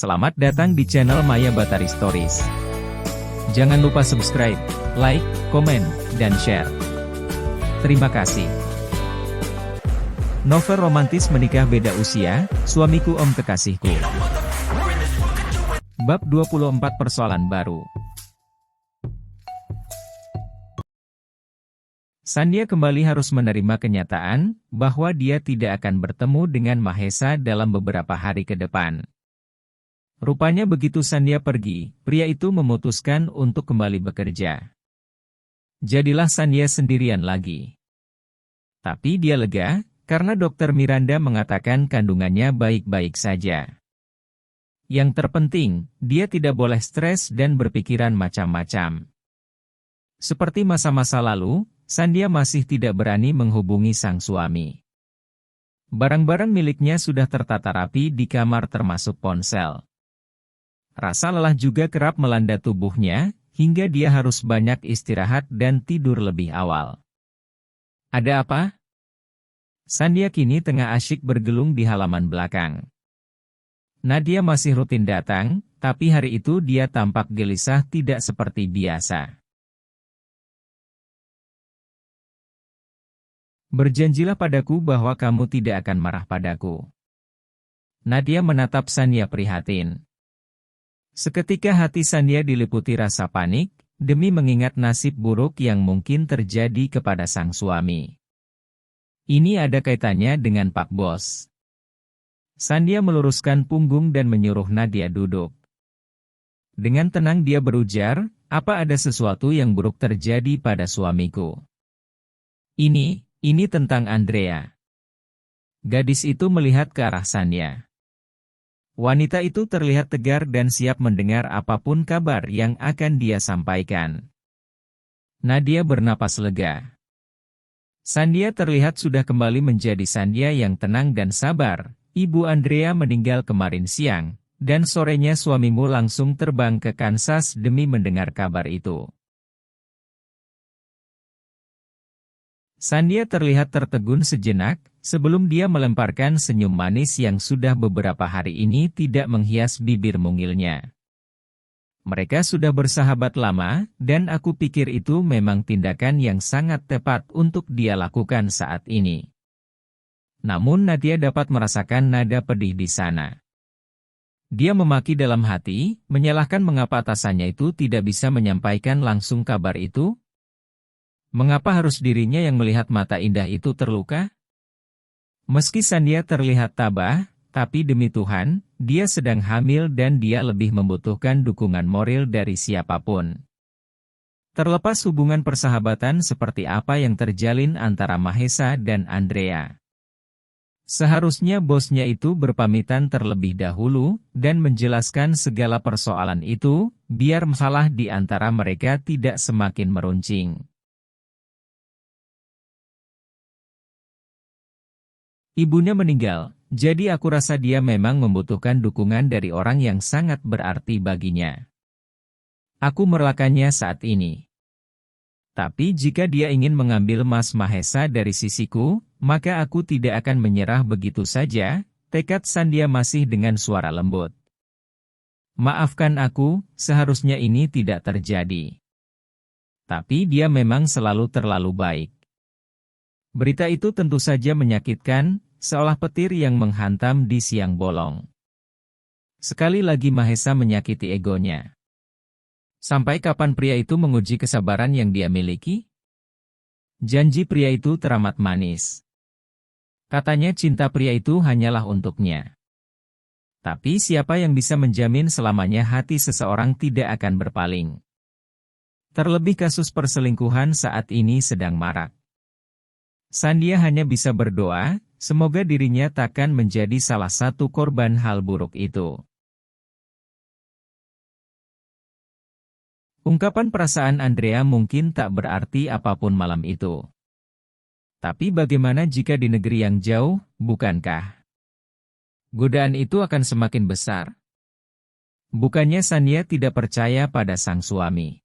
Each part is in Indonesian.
Selamat datang di channel Maya Batari Stories. Jangan lupa subscribe, like, komen, dan share. Terima kasih. Novel romantis menikah beda usia, suamiku om kekasihku. Bab 24 persoalan baru. Sandhya kembali harus menerima kenyataan bahwa dia tidak akan bertemu dengan Mahesa dalam beberapa hari ke depan. Rupanya begitu Sandhya pergi, pria itu memutuskan untuk kembali bekerja. Jadilah Sandhya sendirian lagi. Tapi dia lega, karena Dokter Miranda mengatakan kandungannya baik-baik saja. Yang terpenting, dia tidak boleh stres dan berpikiran macam-macam. Seperti masa-masa lalu, Sandhya masih tidak berani menghubungi sang suami. Barang-barang miliknya sudah tertata rapi di kamar termasuk ponsel. Rasa lelah juga kerap melanda tubuhnya, hingga dia harus banyak istirahat dan tidur lebih awal. Ada apa? Sandhya kini tengah asyik bergelung di halaman belakang. Nadia masih rutin datang, tapi hari itu dia tampak gelisah tidak seperti biasa. Berjanjilah padaku bahwa kamu tidak akan marah padaku. Nadia menatap Sandhya prihatin. Seketika hati Sandhya diliputi rasa panik, demi mengingat nasib buruk yang mungkin terjadi kepada sang suami. Ini ada kaitannya dengan Pak Bos. Sandhya meluruskan punggung dan menyuruh Nadia duduk. Dengan tenang dia berujar, apa ada sesuatu yang buruk terjadi pada suamiku? Ini tentang Andrea. Gadis itu melihat ke arah Sandhya. Wanita itu terlihat tegar dan siap mendengar apapun kabar yang akan dia sampaikan. Nadia bernapas lega. Sandhya terlihat sudah kembali menjadi Sandhya yang tenang dan sabar. Ibu Andrea meninggal kemarin siang, dan sorenya suamimu langsung terbang ke Kansas demi mendengar kabar itu. Sandhya terlihat tertegun sejenak, sebelum dia melemparkan senyum manis yang sudah beberapa hari ini tidak menghias bibir mungilnya. Mereka sudah bersahabat lama, dan aku pikir itu memang tindakan yang sangat tepat untuk dia lakukan saat ini. Namun Nadia dapat merasakan nada pedih di sana. Dia memaki dalam hati, menyalahkan mengapa atasannya itu tidak bisa menyampaikan langsung kabar itu. Mengapa harus dirinya yang melihat mata indah itu terluka? Meski Sandhya terlihat tabah, tapi demi Tuhan, dia sedang hamil dan dia lebih membutuhkan dukungan moral dari siapapun. Terlepas hubungan persahabatan seperti apa yang terjalin antara Mahesa dan Andrea. Seharusnya bosnya itu berpamitan terlebih dahulu, dan menjelaskan segala persoalan itu, biar masalah di antara mereka tidak semakin meruncing. Ibunya meninggal, jadi aku rasa dia memang membutuhkan dukungan dari orang yang sangat berarti baginya. Aku merelakannya saat ini. Tapi jika dia ingin mengambil Mas Mahesa dari sisiku, maka aku tidak akan menyerah begitu saja, tekad Sandhya masih dengan suara lembut. Maafkan aku, seharusnya ini tidak terjadi. Tapi dia memang selalu terlalu baik. Berita itu tentu saja menyakitkan, seolah petir yang menghantam di siang bolong. Sekali lagi Mahesa menyakiti egonya. Sampai kapan pria itu menguji kesabaran yang dia miliki? Janji pria itu teramat manis. Katanya cinta pria itu hanyalah untuknya. Tapi siapa yang bisa menjamin selamanya hati seseorang tidak akan berpaling? Terlebih kasus perselingkuhan saat ini sedang marak. Sandhya hanya bisa berdoa, semoga dirinya takkan menjadi salah satu korban hal buruk itu. Ungkapan perasaan Andrea mungkin tak berarti apapun malam itu. Tapi bagaimana jika di negeri yang jauh, bukankah? Godaan itu akan semakin besar. Bukannya Sandhya tidak percaya pada sang suami.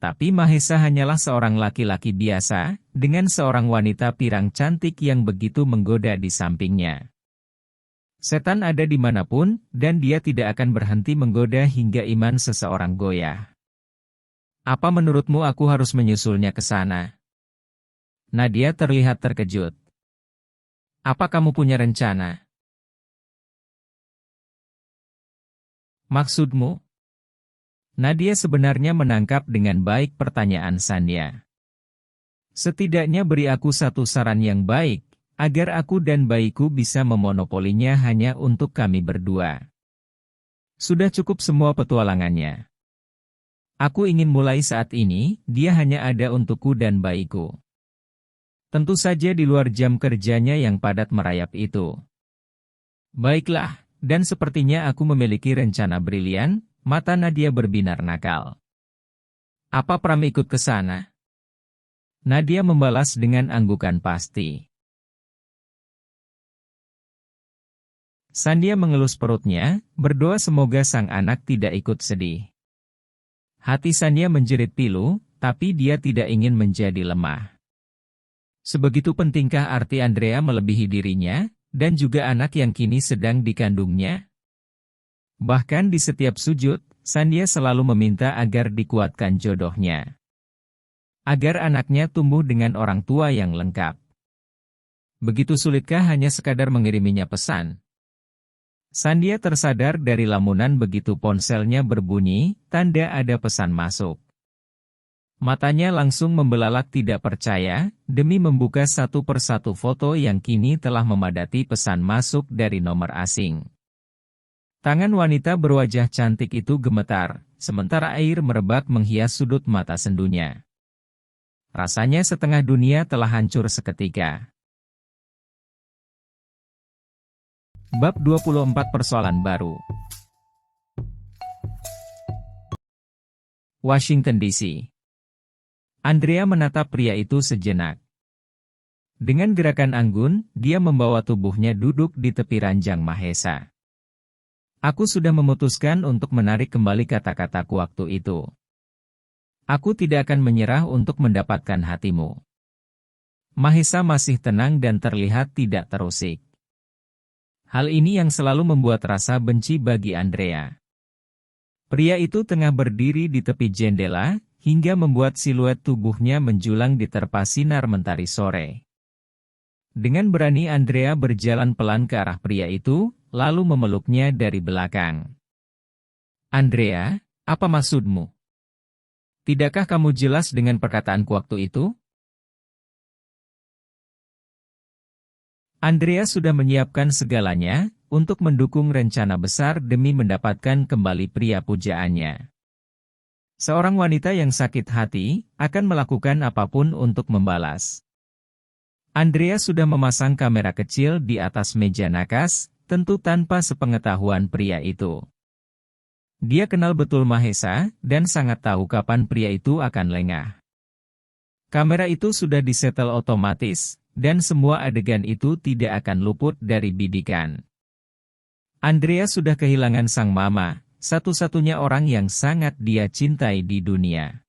Tapi Mahesa hanyalah seorang laki-laki biasa, dengan seorang wanita pirang cantik yang begitu menggoda di sampingnya. Setan ada dimanapun, dan dia tidak akan berhenti menggoda hingga iman seseorang goyah. Apa menurutmu aku harus menyusulnya ke sana? Nadia terlihat terkejut. Apa kamu punya rencana? Maksudmu? Nadia sebenarnya menangkap dengan baik pertanyaan Sanya. Setidaknya beri aku satu saran yang baik, agar aku dan bayiku bisa memonopolinya hanya untuk kami berdua. Sudah cukup semua petualangannya. Aku ingin mulai saat ini, dia hanya ada untukku dan bayiku. Tentu saja di luar jam kerjanya yang padat merayap itu. Baiklah, dan sepertinya aku memiliki rencana brilian. Mata Nadia berbinar nakal. Apa Pram ikut ke sana? Nadia membalas dengan anggukan pasti. Sandia mengelus perutnya, berdoa semoga sang anak tidak ikut sedih. Hati Sandia menjerit pilu, tapi dia tidak ingin menjadi lemah. Sebegitu pentingkah arti Andrea melebihi dirinya, dan juga anak yang kini sedang dikandungnya? Bahkan di setiap sujud, Sandia selalu meminta agar dikuatkan jodohnya. Agar anaknya tumbuh dengan orang tua yang lengkap. Begitu sulitkah hanya sekadar mengiriminya pesan? Sandia tersadar dari lamunan begitu ponselnya berbunyi, tanda ada pesan masuk. Matanya langsung membelalak tidak percaya, demi membuka satu persatu foto yang kini telah memadati pesan masuk dari nomor asing. Tangan wanita berwajah cantik itu gemetar, sementara air merebak menghias sudut mata sendunya. Rasanya setengah dunia telah hancur seketika. Bab 24 Persoalan Baru. Washington DC. Andrea menatap pria itu sejenak. Dengan gerakan anggun, dia membawa tubuhnya duduk di tepi ranjang Mahesa. Aku sudah memutuskan untuk menarik kembali kata-kataku waktu itu. Aku tidak akan menyerah untuk mendapatkan hatimu. Mahesa masih tenang dan terlihat tidak terusik. Hal ini yang selalu membuat rasa benci bagi Andrea. Pria itu tengah berdiri di tepi jendela, hingga membuat siluet tubuhnya menjulang diterpa sinar mentari sore. Dengan berani Andrea berjalan pelan ke arah pria itu, lalu memeluknya dari belakang. Andrea, apa maksudmu? Tidakkah kamu jelas dengan perkataanku waktu itu? Andrea sudah menyiapkan segalanya, untuk mendukung rencana besar demi mendapatkan kembali pria pujaannya. Seorang wanita yang sakit hati, akan melakukan apapun untuk membalas. Andrea sudah memasang kamera kecil di atas meja nakas, tentu tanpa sepengetahuan pria itu. Dia kenal betul Mahesa, dan sangat tahu kapan pria itu akan lengah. Kamera itu sudah disetel otomatis, dan semua adegan itu tidak akan luput dari bidikan. Andrea sudah kehilangan sang mama, satu-satunya orang yang sangat dia cintai di dunia.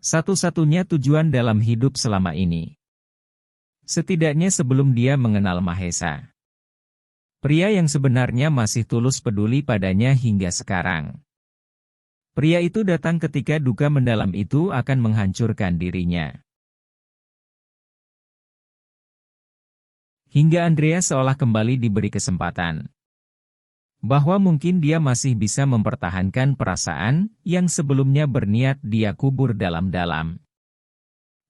Satu-satunya tujuan dalam hidup selama ini. Setidaknya sebelum dia mengenal Mahesa. Pria yang sebenarnya masih tulus peduli padanya hingga sekarang. Pria itu datang ketika duka mendalam itu akan menghancurkan dirinya. Hingga Andrea seolah kembali diberi kesempatan. Bahwa mungkin dia masih bisa mempertahankan perasaan yang sebelumnya berniat dia kubur dalam-dalam.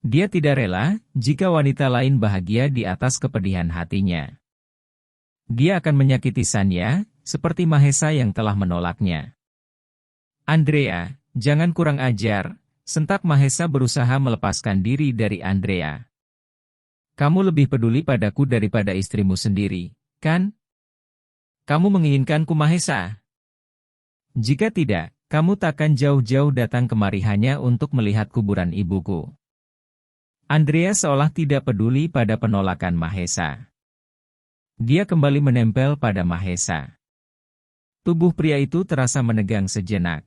Dia tidak rela jika wanita lain bahagia di atas kepedihan hatinya. Dia akan menyakiti Sanya, seperti Mahesa yang telah menolaknya. Andrea, jangan kurang ajar, sentak Mahesa berusaha melepaskan diri dari Andrea. Kamu lebih peduli padaku daripada istrimu sendiri, kan? Kamu menginginkanku Mahesa? Jika tidak, kamu takkan jauh-jauh datang kemari hanya untuk melihat kuburan ibuku. Andrea seolah tidak peduli pada penolakan Mahesa. Dia kembali menempel pada Mahesa. Tubuh pria itu terasa menegang sejenak.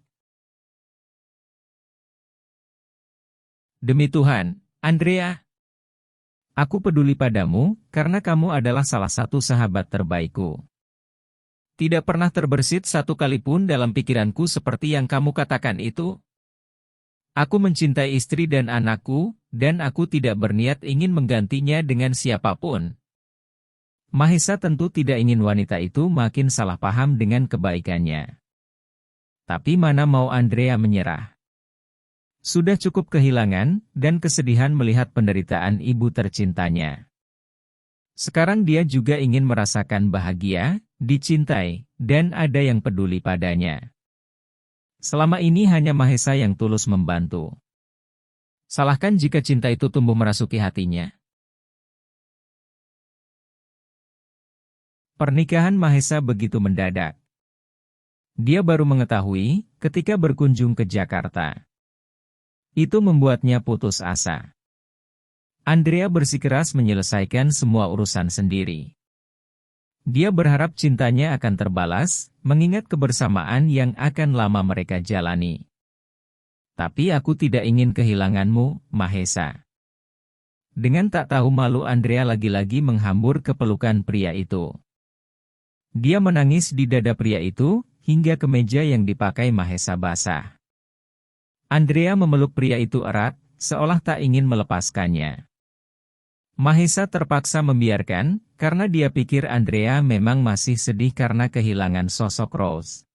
Demi Tuhan, Andrea. Aku peduli padamu, karena kamu adalah salah satu sahabat terbaikku. Tidak pernah terbersit satu kali pun dalam pikiranku seperti yang kamu katakan itu. Aku mencintai istri dan anakku, dan aku tidak berniat ingin menggantinya dengan siapapun. Mahesa tentu tidak ingin wanita itu makin salah paham dengan kebaikannya. Tapi mana mau Andrea menyerah. Sudah cukup kehilangan dan kesedihan melihat penderitaan ibu tercintanya. Sekarang dia juga ingin merasakan bahagia, dicintai, dan ada yang peduli padanya. Selama ini hanya Mahesa yang tulus membantu. Salahkan jika cinta itu tumbuh merasuki hatinya? Pernikahan Mahesa begitu mendadak. Dia baru mengetahui ketika berkunjung ke Jakarta. Itu membuatnya putus asa. Andrea bersikeras menyelesaikan semua urusan sendiri. Dia berharap cintanya akan terbalas, mengingat kebersamaan yang akan lama mereka jalani. Tapi aku tidak ingin kehilanganmu, Mahesa. Dengan tak tahu malu Andrea lagi-lagi menghambur ke pelukan pria itu. Dia menangis di dada pria itu, hingga kemeja yang dipakai Mahesa basah. Andrea memeluk pria itu erat, seolah tak ingin melepaskannya. Mahesa terpaksa membiarkan, karena dia pikir Andrea memang masih sedih karena kehilangan sosok Rose.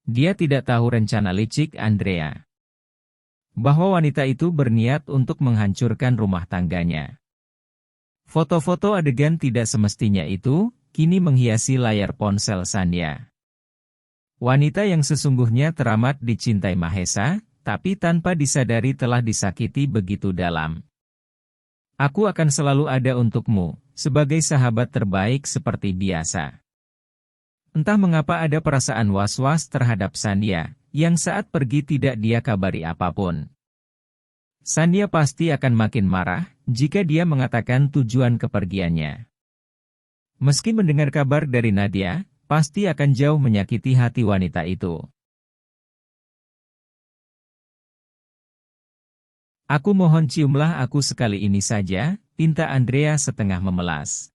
Dia tidak tahu rencana licik Andrea. Bahwa wanita itu berniat untuk menghancurkan rumah tangganya. Foto-foto adegan tidak semestinya itu, kini menghiasi layar ponsel Sandhya. Wanita yang sesungguhnya teramat dicintai Mahesa, tapi tanpa disadari telah disakiti begitu dalam. Aku akan selalu ada untukmu, sebagai sahabat terbaik seperti biasa. Entah mengapa ada perasaan was-was terhadap Sandhya, yang saat pergi tidak dia kabari apapun. Sandhya pasti akan makin marah, jika dia mengatakan tujuan kepergiannya. Meski mendengar kabar dari Nadia, pasti akan jauh menyakiti hati wanita itu. Aku mohon ciumlah aku sekali ini saja, pinta Andrea setengah memelas.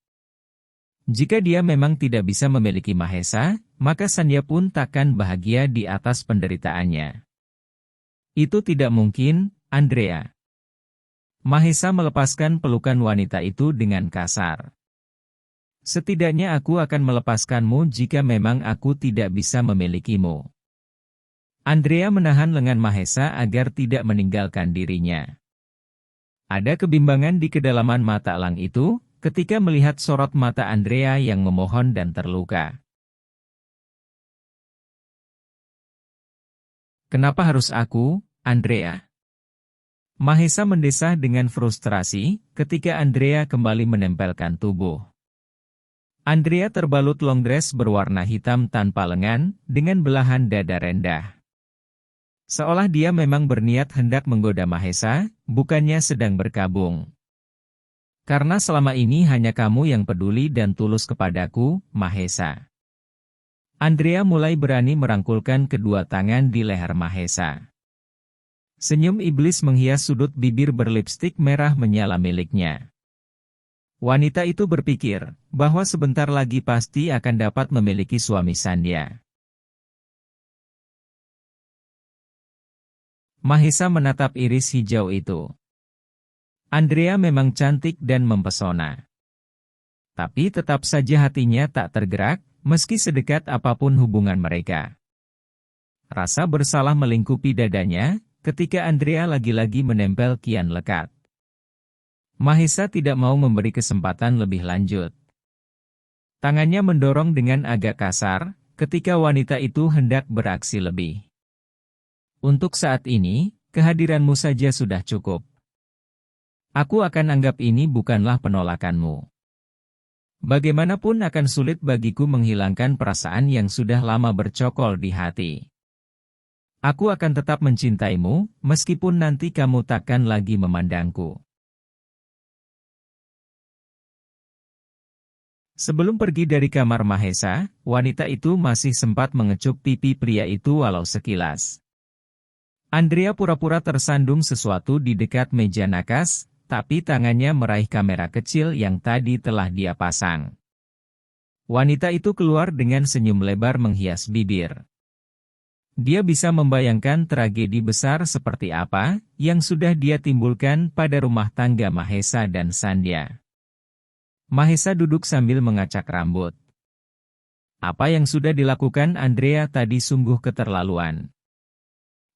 Jika dia memang tidak bisa memiliki Mahesa, maka Sandhya pun takkan bahagia di atas penderitaannya. Itu tidak mungkin, Andrea. Mahesa melepaskan pelukan wanita itu dengan kasar. Setidaknya aku akan melepaskanmu jika memang aku tidak bisa memilikimu. Andrea menahan lengan Mahesa agar tidak meninggalkan dirinya. Ada kebimbangan di kedalaman mata elang itu, ketika melihat sorot mata Andrea yang memohon dan terluka. Kenapa harus aku, Andrea? Mahesa mendesah dengan frustrasi, ketika Andrea kembali menempelkan tubuh. Andrea terbalut long dress berwarna hitam tanpa lengan, dengan belahan dada rendah. Seolah dia memang berniat hendak menggoda Mahesa, bukannya sedang berkabung. Karena selama ini hanya kamu yang peduli dan tulus kepadaku, Mahesa. Andrea mulai berani merangkulkan kedua tangan di leher Mahesa. Senyum iblis menghias sudut bibir berlipstik merah menyala miliknya. Wanita itu berpikir, bahwa sebentar lagi pasti akan dapat memiliki suami Sandhya. Mahesa menatap iris hijau itu. Andrea memang cantik dan mempesona. Tapi tetap saja hatinya tak tergerak, meski sedekat apapun hubungan mereka. Rasa bersalah melingkupi dadanya, ketika Andrea lagi-lagi menempel kian lekat. Mahesa tidak mau memberi kesempatan lebih lanjut. Tangannya mendorong dengan agak kasar, ketika wanita itu hendak beraksi lebih. Untuk saat ini, kehadiranmu saja sudah cukup. Aku akan anggap ini bukanlah penolakanmu. Bagaimanapun akan sulit bagiku menghilangkan perasaan yang sudah lama bercokol di hati. Aku akan tetap mencintaimu, meskipun nanti kamu takkan lagi memandangku. Sebelum pergi dari kamar Mahesa, wanita itu masih sempat mengecup pipi pria itu walau sekilas. Andrea pura-pura tersandung sesuatu di dekat meja nakas, tapi tangannya meraih kamera kecil yang tadi telah dia pasang. Wanita itu keluar dengan senyum lebar menghias bibir. Dia bisa membayangkan tragedi besar seperti apa yang sudah dia timbulkan pada rumah tangga Mahesa dan Sandhya. Mahesa duduk sambil mengacak rambut. Apa yang sudah dilakukan Andrea tadi sungguh keterlaluan.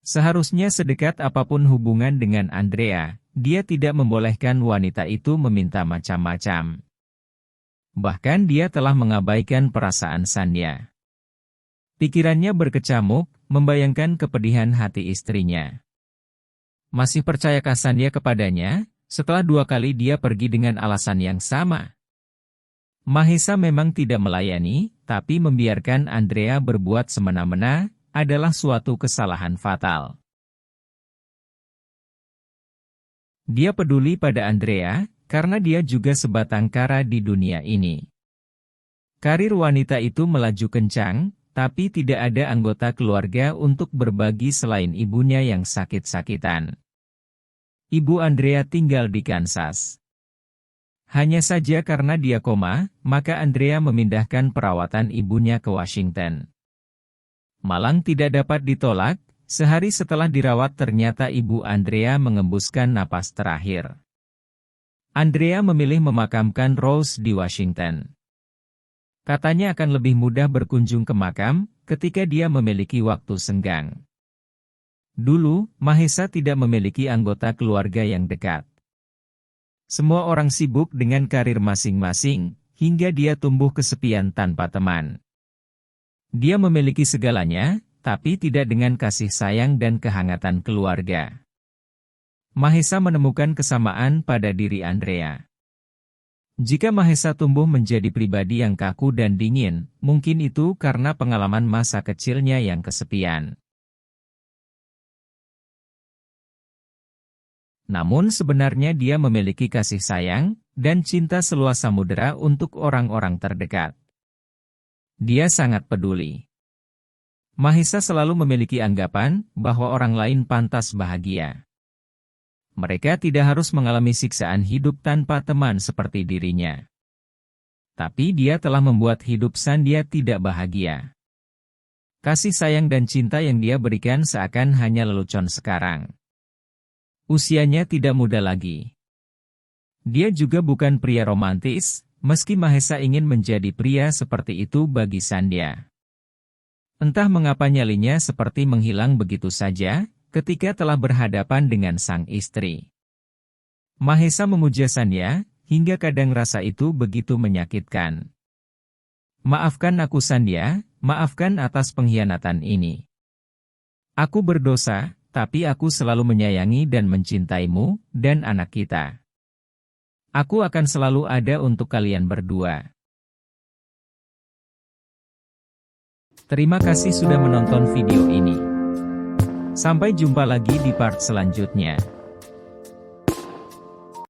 Seharusnya sedekat apapun hubungan dengan Andrea, dia tidak membolehkan wanita itu meminta macam-macam. Bahkan dia telah mengabaikan perasaan Sandhya. Pikirannya berkecamuk, membayangkan kepedihan hati istrinya. Masih percayakah Sandhya kepadanya, setelah 2 kali dia pergi dengan alasan yang sama? Mahesa memang tidak melayani, tapi membiarkan Andrea berbuat semena-mena adalah suatu kesalahan fatal. Dia peduli pada Andrea, karena dia juga sebatang kara di dunia ini. Karir wanita itu melaju kencang, tapi tidak ada anggota keluarga untuk berbagi selain ibunya yang sakit-sakitan. Ibu Andrea tinggal di Kansas. Hanya saja karena dia koma, maka Andrea memindahkan perawatan ibunya ke Washington. Malang tidak dapat ditolak, sehari setelah dirawat ternyata ibu Andrea mengembuskan napas terakhir. Andrea memilih memakamkan Rose di Washington. Katanya akan lebih mudah berkunjung ke makam, ketika dia memiliki waktu senggang. Dulu, Mahesa tidak memiliki anggota keluarga yang dekat. Semua orang sibuk dengan karir masing-masing, hingga dia tumbuh kesepian tanpa teman. Dia memiliki segalanya, tapi tidak dengan kasih sayang dan kehangatan keluarga. Mahesa menemukan kesamaan pada diri Andrea. Jika Mahesa tumbuh menjadi pribadi yang kaku dan dingin, mungkin itu karena pengalaman masa kecilnya yang kesepian. Namun sebenarnya dia memiliki kasih sayang dan cinta seluas samudera untuk orang-orang terdekat. Dia sangat peduli. Mahesa selalu memiliki anggapan bahwa orang lain pantas bahagia. Mereka tidak harus mengalami siksaan hidup tanpa teman seperti dirinya. Tapi dia telah membuat hidup Sandhya tidak bahagia. Kasih sayang dan cinta yang dia berikan seakan hanya lelucon sekarang. Usianya tidak muda lagi. Dia juga bukan pria romantis, meski Mahesa ingin menjadi pria seperti itu bagi Sandhya. Entah mengapa nyalinya seperti menghilang begitu saja, ketika telah berhadapan dengan sang istri. Mahesa memuja Sandhya, hingga kadang rasa itu begitu menyakitkan. Maafkan aku Sandhya, maafkan atas pengkhianatan ini. Aku berdosa, tapi aku selalu menyayangi dan mencintaimu, dan anak kita. Aku akan selalu ada untuk kalian berdua. Terima kasih sudah menonton video ini. Sampai jumpa lagi di part selanjutnya.